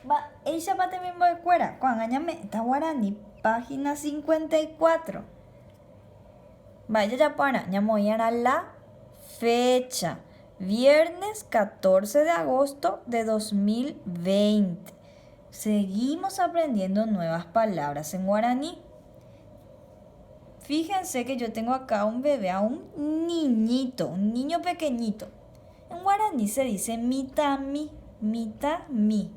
Va, ella va también voy fuera. Cuando añame, está guaraní, página 54. Vaya ya para, ya voy a la fecha. Viernes 14 de agosto de 2020. Seguimos aprendiendo nuevas palabras en guaraní. Fíjense que yo tengo acá un bebé, a un niñito, un niño pequeñito. En guaraní se dice mitami, mitami.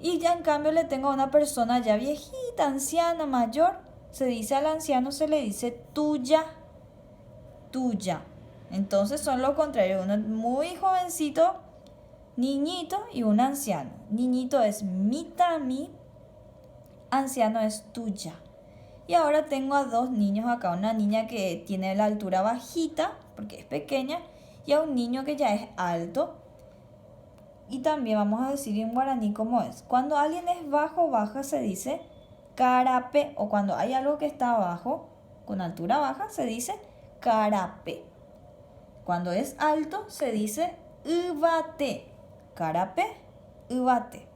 Y ya en cambio le tengo a una persona ya viejita, anciana, mayor. Se dice al anciano, se le dice tuya, tuya. Entonces son lo contrario, uno muy jovencito, niñito y un anciano. Niñito es mitami, anciano es tuya. Y ahora tengo a dos niños acá, una niña que tiene la altura bajita, porque es pequeña, y a un niño que ya es alto. Y también vamos a decir en guaraní cómo es. Cuando alguien es bajo, baja, se dice carape, o cuando hay algo que está abajo, con altura baja, se dice carape. Cuando es alto, se dice ubate, carape, ubate.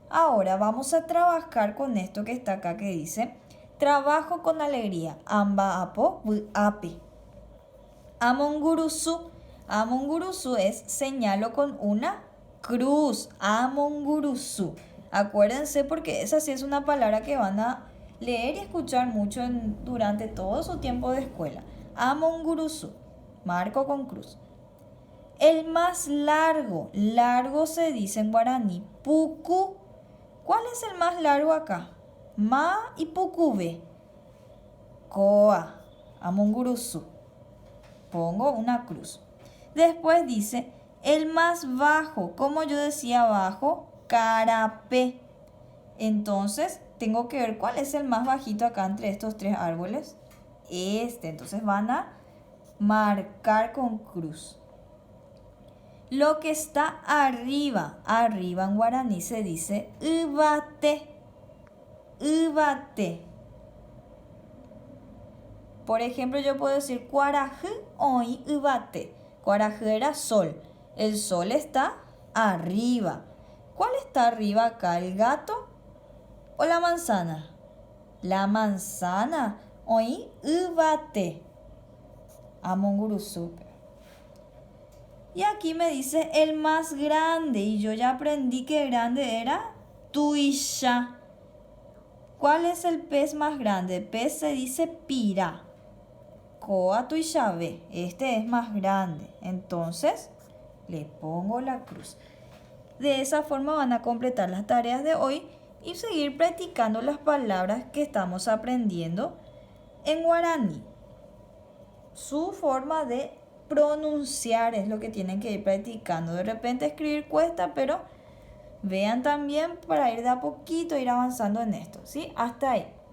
Ahora vamos a trabajar con esto que está acá que dice trabajo con alegría. Amba apo ape. Amongurusu. Amongurusu es señalo con una cruz. Amongurusu. Acuérdense porque esa sí es una palabra que van a leer y escuchar mucho durante todo su tiempo de escuela. Amongurusu. Marco con cruz. El más largo. Largo se dice en guaraní. Puku. ¿Cuál es el más largo acá? Ma y pukube. Koa. Amongurusu. Pongo una cruz. Después dice el más bajo. Como yo decía bajo, carape. Entonces tengo que ver cuál es el más bajito acá entre estos tres árboles. Entonces van a marcar con cruz. Lo que está arriba, arriba en guaraní se dice ubate, ubate. Por ejemplo, yo puedo decir cuarajı hoy ubate. Cuarajı era sol. El sol está arriba. ¿Cuál está arriba acá? ¿El gato o la manzana? La manzana. Hoy ubate. Amongurusu. Y aquí me dice el más grande. Y yo ya aprendí que grande era tuisha. ¿Cuál es el pez más grande? El pez se dice pira. Koa tuishabe. Este es más grande. Entonces le pongo la cruz. De esa forma van a completar las tareas de hoy y seguir practicando las palabras que estamos aprendiendo en guaraní. Su forma de pronunciar es lo que tienen que ir practicando. De repente escribir cuesta, pero vean también para ir de a poquito, ir avanzando en esto, ¿sí? Hasta ahí.